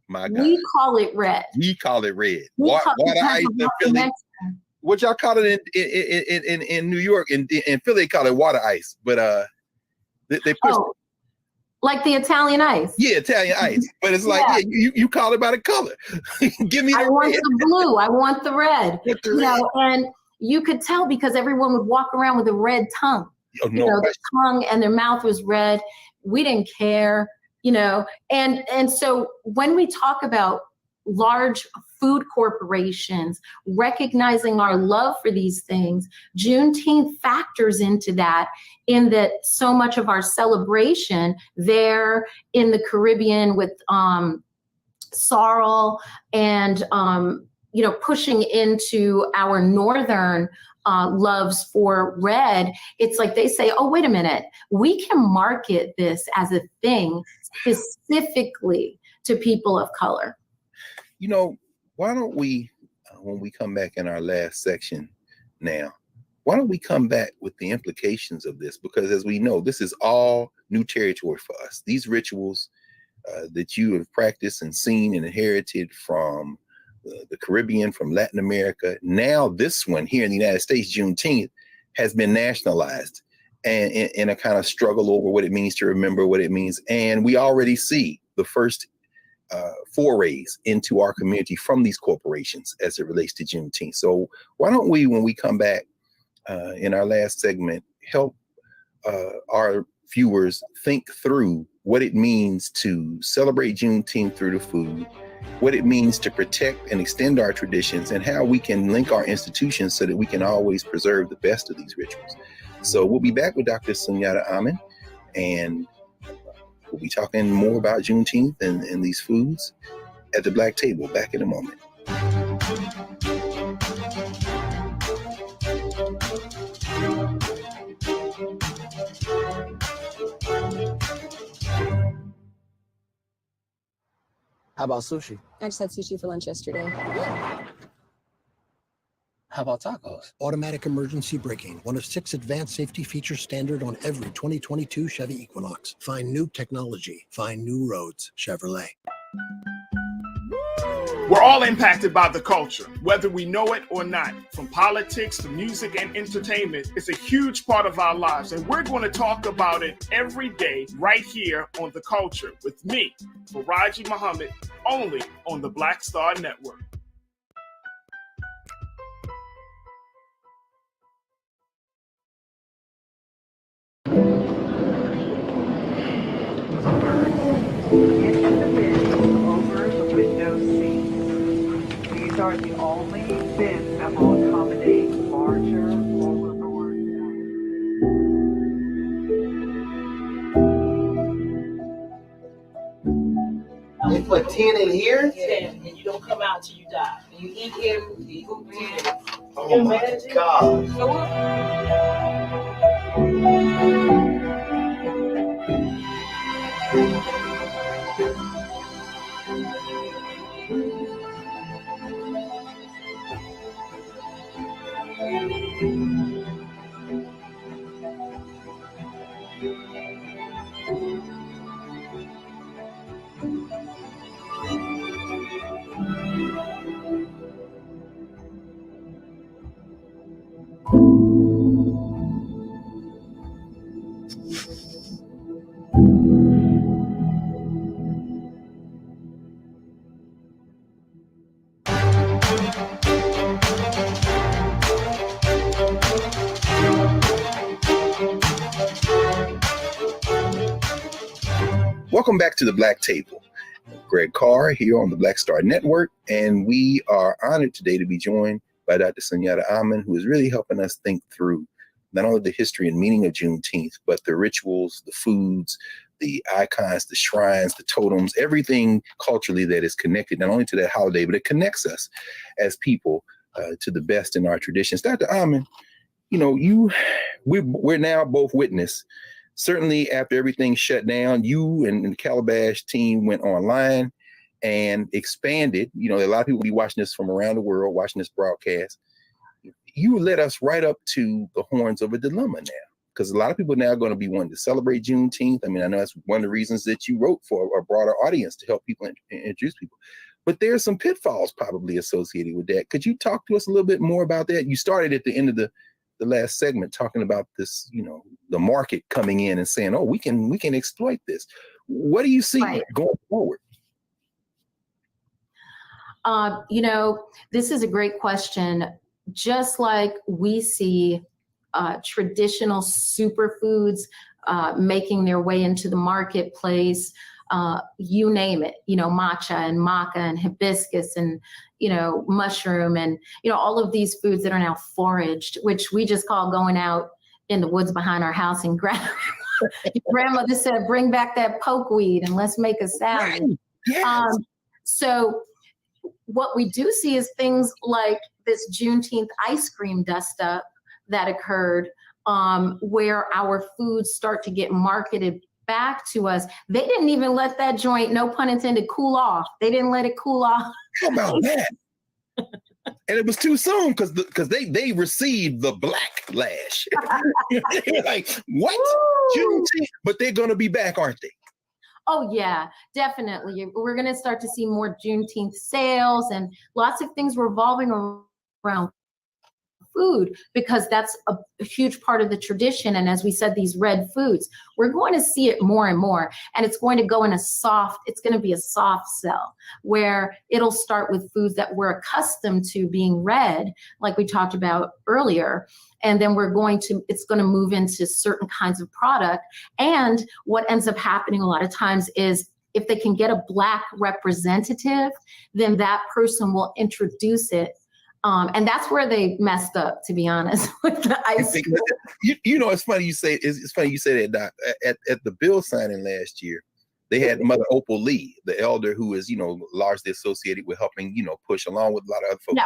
My God. We call it red. We call it red. Water ice in Philly. What y'all call it in New York? In Philly, they call it water ice. But they push like the Italian ice. Yeah, Italian ice. But it's like, you call it by the color. Give me the red. I want the blue. I want the red. Red. And you could tell because everyone would walk around with a red tongue. Oh, no, their tongue and their mouth was red. We didn't care, And so when we talk about large food corporations recognizing our love for these things, Juneteenth factors into that, in that so much of our celebration there in the Caribbean with sorrel and pushing into our northern loves for red, it's like they say, oh, wait a minute, we can market this as a thing specifically to people of color. Why don't we, when we come back in our last section now, why don't we come back with the implications of this? Because as we know, this is all new territory for us. These rituals that you have practiced and seen and inherited from the Caribbean, from Latin America. Now this one here in the United States, Juneteenth, has been nationalized and in a kind of struggle over what it means to remember what it means. And we already see the first forays into our community from these corporations as it relates to Juneteenth. So why don't we, when we come back in our last segment, help our viewers think through what it means to celebrate Juneteenth through the food, what it means to protect and extend our traditions, and how we can link our institutions so that we can always preserve the best of these rituals. So we'll be back with Dr. Sunyatta Amen, and we'll be talking more about Juneteenth and these foods at the Black Table. Back in a moment. How about sushi? I just had sushi for lunch yesterday. How about tacos? Automatic emergency braking, one of 6 advanced safety features standard on every 2022 Chevy Equinox. Find new technology. Find new roads. Chevrolet. We're all impacted by the culture, whether we know it or not. From politics to music and entertainment, it's a huge part of our lives, and we're going to talk about it every day right here on The Culture with me, Faraji Muhammad, only on the Black Star Network. These are the only bins that will accommodate larger overboard. They put 10 in here? 10, and you don't come out till you die. You eat here, you eat 10. Oh my God. Welcome back to the Black Table. Greg Carr here on the Black Star Network, and we are honored today to be joined by Dr. Sunyatta Amen, who is really helping us think through not only the history and meaning of Juneteenth, but the rituals, the foods, the icons, the shrines, the totems, everything culturally that is connected not only to that holiday, but it connects us as people to the best in our traditions. Dr. Amen, we're now both witness. Certainly after everything shut down, you and the Calabash team went online and expanded. A lot of people be watching this from around the world, watching this broadcast. You led us right up to the horns of a dilemma now, because a lot of people now are going to be wanting to celebrate Juneteenth. I mean, I know that's one of the reasons that you wrote for a broader audience to help people introduce people. But there's some pitfalls probably associated with that. Could you talk to us a little bit more about that? You started at the end of the last segment talking about this, the market coming in and saying, oh, we can exploit this. What do you see going forward? This is a great question. Just like we see traditional superfoods making their way into the marketplace, you name it, matcha and maca and hibiscus and, mushroom and, all of these foods that are now foraged, which we just call going out in the woods behind our house and grandmother said, bring back that pokeweed and let's make a salad. Right. Yes. So what we do see is things like this Juneteenth ice cream dust up that occurred, where our foods start to get marketed back to us. They didn't even let that joint, no pun intended, cool off. They didn't let it cool off. How about that? And it was too soon because they received the backlash. Like, what? Juneteenth? But they're going to be back, aren't they? Oh, yeah, definitely. We're going to start to see more Juneteenth sales and lots of things revolving around food, because that's a huge part of the tradition. And as we said, these red foods, we're going to see it more and more. And it's going to go in it's going to be a soft sell where it'll start with foods that we're accustomed to being red, like we talked about earlier. And then it's going to move into certain kinds of product. And what ends up happening a lot of times is if they can get a Black representative, then that person will introduce it. And that's where they messed up, to be honest, with the ice cream. It's funny you say that, Doc. At the bill signing last year, they had Mother Opal Lee, the elder who is, largely associated with helping, push along with a lot of other folks.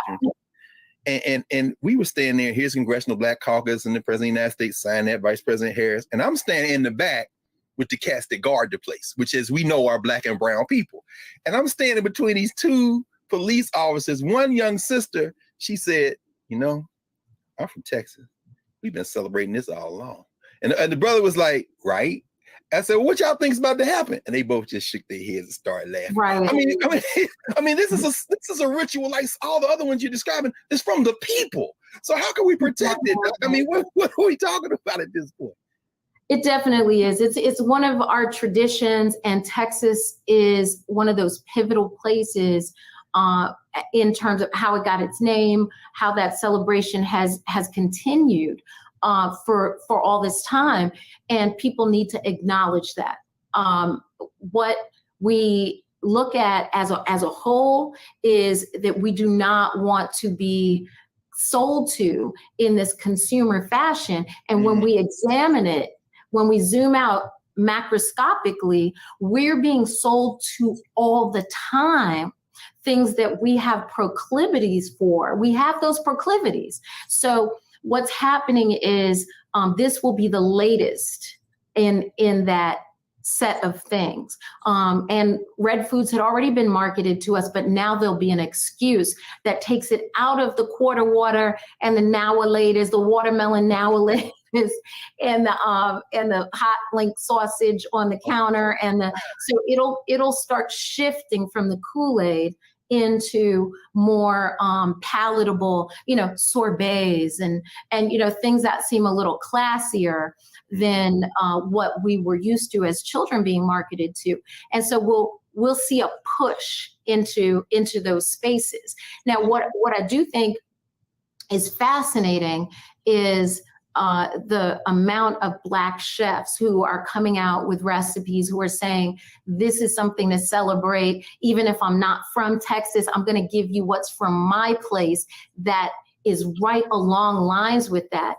Yeah. And we were standing there. Here's Congressional Black Caucus, and the President of the United States signed that, Vice President Harris, and I'm standing in the back with the cats that guard the place, which, as we know, are Black and brown people. And I'm standing between these two police officers. One young sister, she said, I'm from Texas. We've been celebrating this all along. And the brother was like, right. I said, "What y'all think's about to happen?" And they both just shook their heads and started laughing. Right. I mean, this is a ritual like all the other ones you're describing. It's from the people. So how can we protect it? I mean, what are we talking about at this point? It definitely is. It's one of our traditions, and Texas is one of those pivotal places in terms of how it got its name, how that celebration has continued for all this time, and people need to acknowledge that. What we look at as a whole is that we do not want to be sold to in this consumer fashion, and when we examine it, when we zoom out macroscopically, we're being sold to all the time things that we have proclivities for. We have those proclivities. So what's happening is this will be the latest in that set of things. And red foods had already been marketed to us, but now there'll be an excuse that takes it out of the quarter water and the now-a-latest, the watermelon now-a-latest, and the hot link sausage on the counter, so it'll start shifting from the Kool-Aid into more palatable, sorbets and things that seem a little classier than what we were used to as children being marketed to. And so we'll see a push into those spaces. Now, what I do think is fascinating is the amount of Black chefs who are coming out with recipes, who are saying, this is something to celebrate. Even if I'm not from Texas, I'm going to give you what's from my place that is right along lines with that.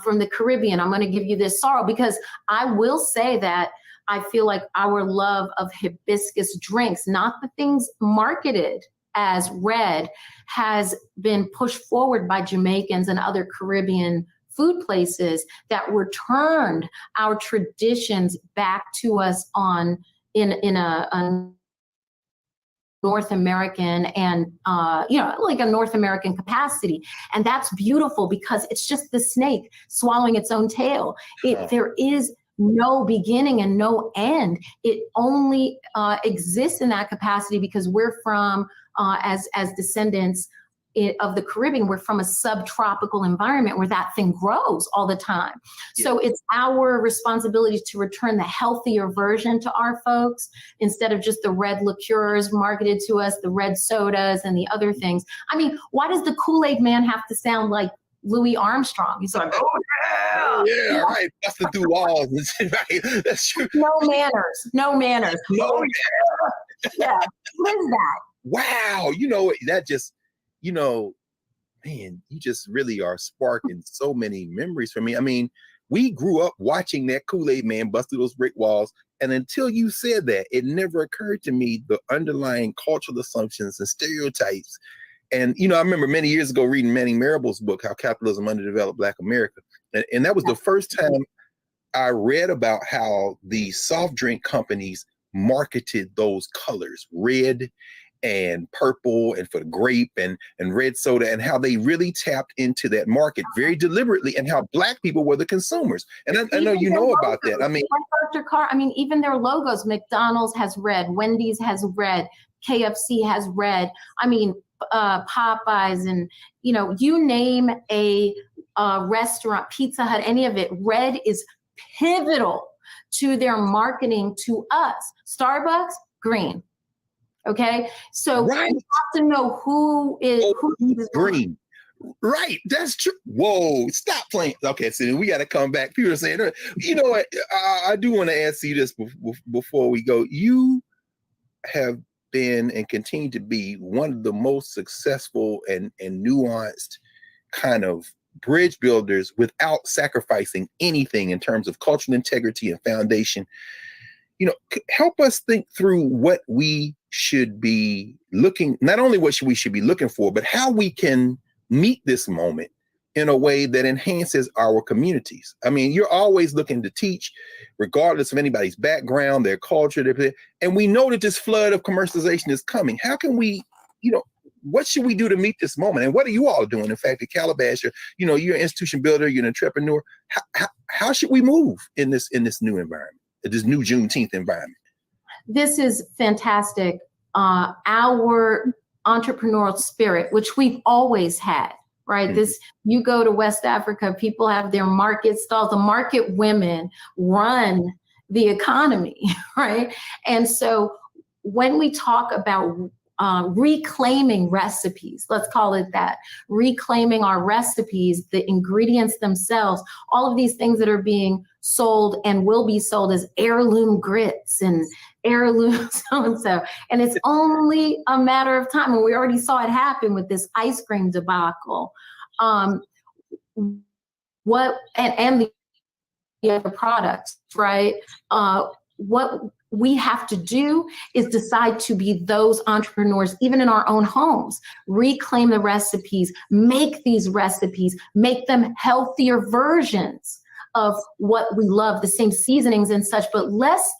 From the Caribbean, I'm going to give you this sorrel, because I will say that I feel like our love of hibiscus drinks, not the things marketed as red, has been pushed forward by Jamaicans and other Caribbean food places that returned our traditions back to us in a North American and like a North American capacity. And that's beautiful, because it's just the snake swallowing its own tail. There is no beginning and no end. It only exists in that capacity because we're from as descendants of the Caribbean, we're from a subtropical environment where that thing grows all the time. Yes. So it's our responsibility to return the healthier version to our folks, instead of just the red liqueurs marketed to us, the red sodas and the other things. I mean, why does the Kool-Aid man have to sound like Louis Armstrong? He's like, oh yeah, right, busting through walls. Right, that's true. No manners. No yeah. Yeah, what is that? Wow, that just, man, you just really are sparking so many memories for me. I mean, we grew up watching that Kool-Aid man bust through those brick walls. And until you said that, it never occurred to me the underlying cultural assumptions and stereotypes. And, I remember many years ago reading Manning Marable's book, How Capitalism Underdeveloped Black America. And that was the first time I read about how the soft drink companies marketed those colors, red and purple, and for the grape and red soda, and how they really tapped into that market very deliberately, and how Black people were the consumers. And I know you know about that. I mean, Dr. Carr, even their logos, McDonald's has red, Wendy's has red, KFC has red. Popeyes, and you name a restaurant, Pizza Hut, any of it, red is pivotal to their marketing to us. Starbucks, green. Okay, so right. You have to know who is green. Right, that's true. Whoa, stop playing. Okay, so we got to come back. People are saying, you know what? I do want to ask you this before we go. You have been and continue to be one of the most successful and nuanced kind of bridge builders without sacrificing anything in terms of cultural integrity and foundation. Help us think through what we should be looking, not only what we should be looking for, but how we can meet this moment in a way that enhances our communities. I mean, you're always looking to teach, regardless of anybody's background, their culture, and we know that this flood of commercialization is coming. How can we, what should we do to meet this moment? And what are you all doing? In fact, at Calabash, you're an institution builder, you're an entrepreneur. How should we move in this new environment this new Juneteenth environment? This is fantastic. Our entrepreneurial spirit, which we've always had, right? Mm-hmm. This, you go to West Africa, people have their market stalls. The market women run the economy, right? And so when we talk about reclaiming recipes, let's call it that, reclaiming our recipes, the ingredients themselves, all of these things that are being sold and will be sold as heirloom grits and heirloom so-and-so. And it's only a matter of time. And we already saw it happen with this ice cream debacle. And the other products, right? What we have to do is decide to be those entrepreneurs, even in our own homes, reclaim the recipes, make these recipes, make them healthier versions of what we love, the same seasonings and such, but let's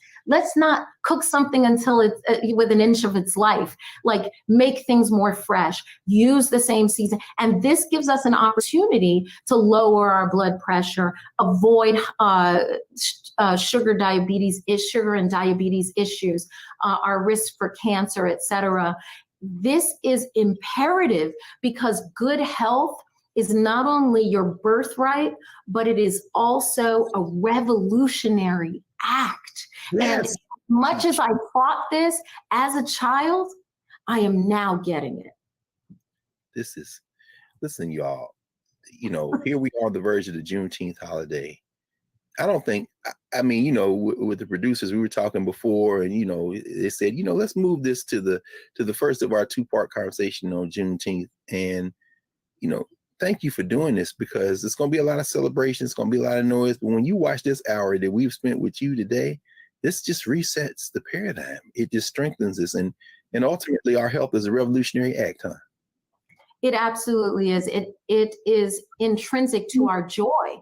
not cook something until it's with an inch of its life. Like, make things more fresh, use the same season. And this gives us an opportunity to lower our blood pressure, avoid sugar and diabetes issues, our risk for cancer, et cetera. This is imperative because good health is not only your birthright, but it is also a revolutionary act. Yes. And as much as I fought this as a child, I am now getting it. Listen, y'all, here we are on the verge of the Juneteenth holiday. I don't think, with the producers, we were talking before, and, they said, let's move this to the first of our two-part conversation on Juneteenth. And, thank you for doing this, because it's going to be a lot of celebration. It's going to be a lot of noise. But when you watch this hour that we've spent with you today, this just resets the paradigm. It just strengthens us. And ultimately, our health is a revolutionary act, huh? It absolutely is. It is intrinsic to our joy.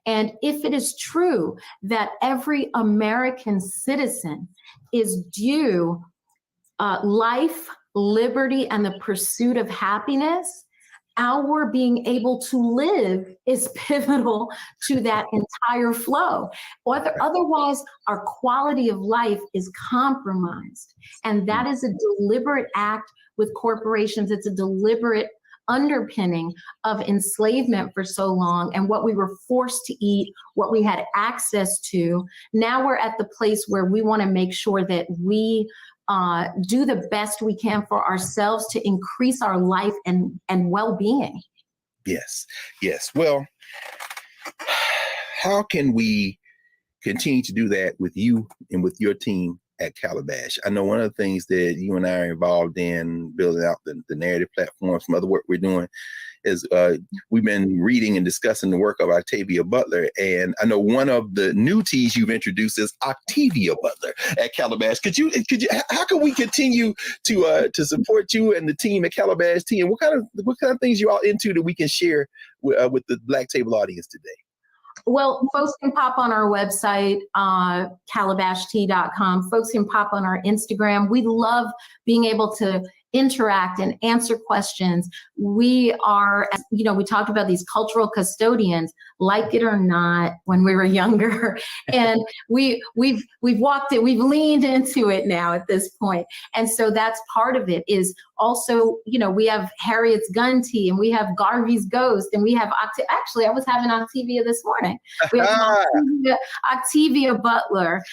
And if it is true that every American citizen is due life, liberty, and the pursuit of happiness, our being able to live is pivotal to that entire flow. Otherwise, our quality of life is compromised. And that is a deliberate act with corporations. It's a deliberate underpinning of enslavement for so long, and what we were forced to eat, what we had access to. Now we're at the place where we want to make sure that we do the best we can for ourselves to increase our life and well-being. Yes. Well, how can we continue to do that with you and with your team at Calabash? I know one of the things that you and I are involved in, building out the narrative platform, some other work we're doing, is we've been reading and discussing the work of Octavia Butler. And I know one of the new T's you've introduced is Octavia Butler at Calabash. How can we continue to support you and the team at Calabash Tea? And what kind of things you all into that we can share with the Black Table audience today? Well, folks can pop on our website, calabashtea.com. Folks can pop on our Instagram. We love being able to interact and answer questions. We are, we talked about these cultural custodians, like it or not, when we were younger, and we've walked it, we've leaned into it now at this point. And so that's part of it. Is also, we have Harriet's Gun Tea, and we have Garvey's Ghost, and we have actually, I was having Octavia this morning. We have Octavia Butler.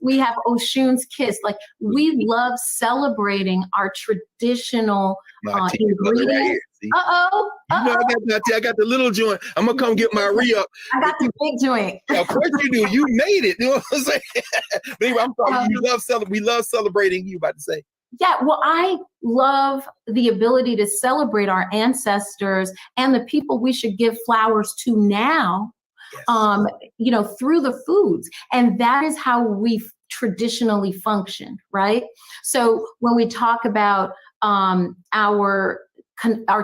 We have Oshun's Kiss. Like, we love celebrating our traditional ingredients. I got the little joint. I'm gonna come get my re-up. I got the big joint. Of course you do. You made it. You know what I'm saying? But anyway, I'm sorry. We love celebrating. You about to say? Yeah, well, I love the ability to celebrate our ancestors and the people we should give flowers to now. Yes. Through the foods. And that is how we've traditionally functioned, right? So when we talk about our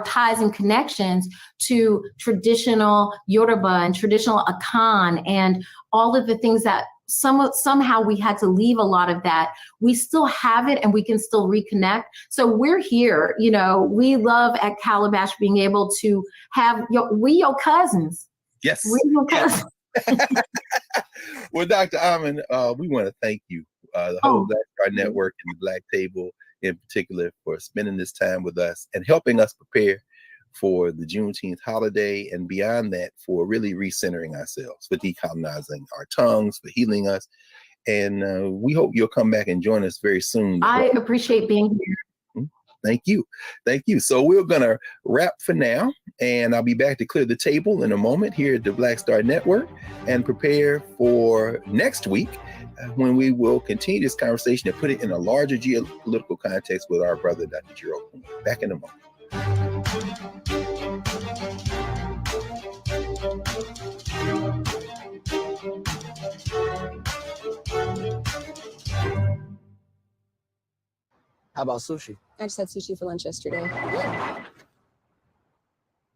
ties and connections to traditional Yoruba and traditional Akan and all of the things that somehow we had to leave a lot of that, we still have it and we can still reconnect. So we're here, we love at Calabash being able to have your cousins. Yes. Well, Dr. Amen, we want to thank you, the whole Black Star Network and the Black Table in particular, for spending this time with us and helping us prepare for the Juneteenth holiday, and beyond that, for really recentering ourselves, for decolonizing our tongues, for healing us. And we hope you'll come back and join us very soon. I appreciate being here. Thank you. Thank you. So we're going to wrap for now, and I'll be back to clear the table in a moment here at the Black Star Network and prepare for next week when we will continue this conversation and put it in a larger geopolitical context with our brother, Dr. Gerald. Back in a moment. How about sushi? I just had sushi for lunch yesterday.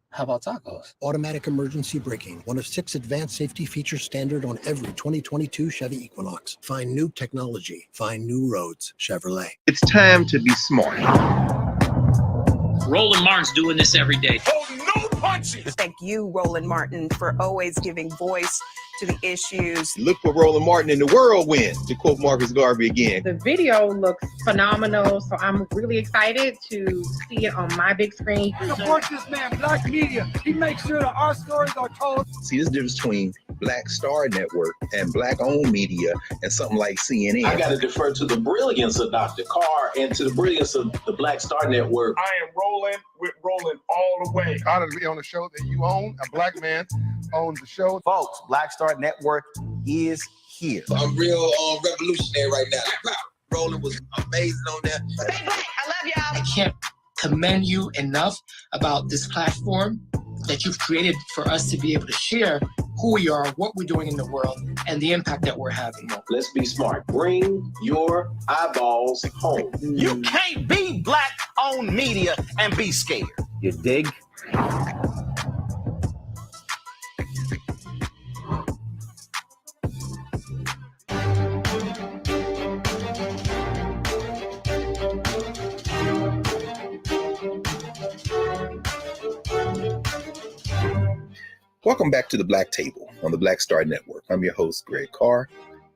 How about tacos? Automatic emergency braking, one of 6 advanced safety features standard on every 2022 Chevy Equinox. Find new technology. Find new roads. Chevrolet. It's time to be smart. Roland Martin's doing this every day. Oh, no punches! Thank you, Roland Martin, for always giving voice to the issues. Look for Roland Martin in the whirlwind, to quote Marcus Garvey again. The video looks phenomenal, so I'm really excited to see it on my big screen. Support this man, Black Media. He makes sure that our stories are told. See, this difference between Black Star Network and Black-owned media and something like CNN. I got to defer to the brilliance of Dr. Carr and to the brilliance of the Black Star Network. I am rolling with Roland all the way. Honored to be on a show that you own. A Black man owns the show. Folks, Black Star Network is here. I'm real revolutionary right now. Roland was amazing on that. Stay black. I love y'all. I can't commend you enough about this platform that you've created for us to be able to share who we are, what we're doing in the world, and the impact that we're having. Let's be smart. Bring your eyeballs home. You can't be Black-owned media and be scared. You dig? Welcome back to the Black Table on the Black Star Network. I'm your host, Greg Carr,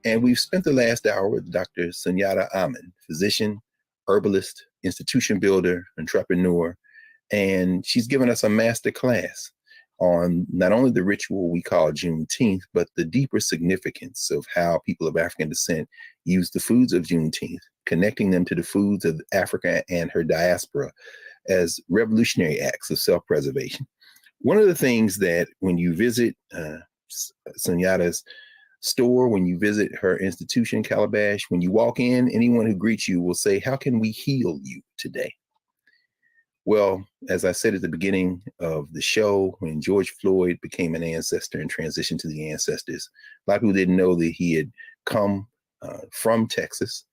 and we've spent the last hour with Dr. Sunyatta Amen, physician, herbalist, institution builder, entrepreneur, and she's given us a master class on not only the ritual we call Juneteenth, but the deeper significance of how people of African descent use the foods of Juneteenth, connecting them to the foods of Africa and her diaspora as revolutionary acts of self-preservation. One of the things that when you visit Sunyatta's store, when you visit her institution, Calabash, when you walk in, anyone who greets you will say, "How can we heal you today?" Well, as I said at the beginning of the show, when George Floyd became an ancestor and transitioned to the ancestors, a lot of people didn't know that he had come from Texas,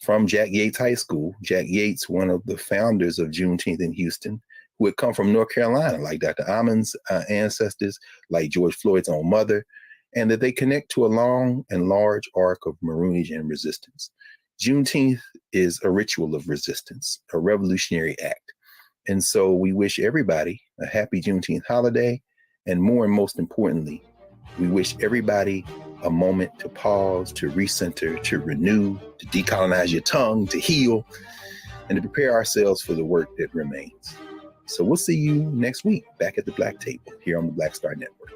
from Jack Yates High School. Jack Yates, one of the founders of Juneteenth in Houston, who had come from North Carolina, like Dr. Amen's ancestors, like George Floyd's own mother, and that they connect to a long and large arc of Maroonage and resistance. Juneteenth is a ritual of resistance, a revolutionary act. And so we wish everybody a happy Juneteenth holiday. And more and most importantly, we wish everybody a moment to pause, to recenter, to renew, to decolonize your tongue, to heal, and to prepare ourselves for the work that remains. So we'll see you next week back at the Black Table here on the Black Star Network.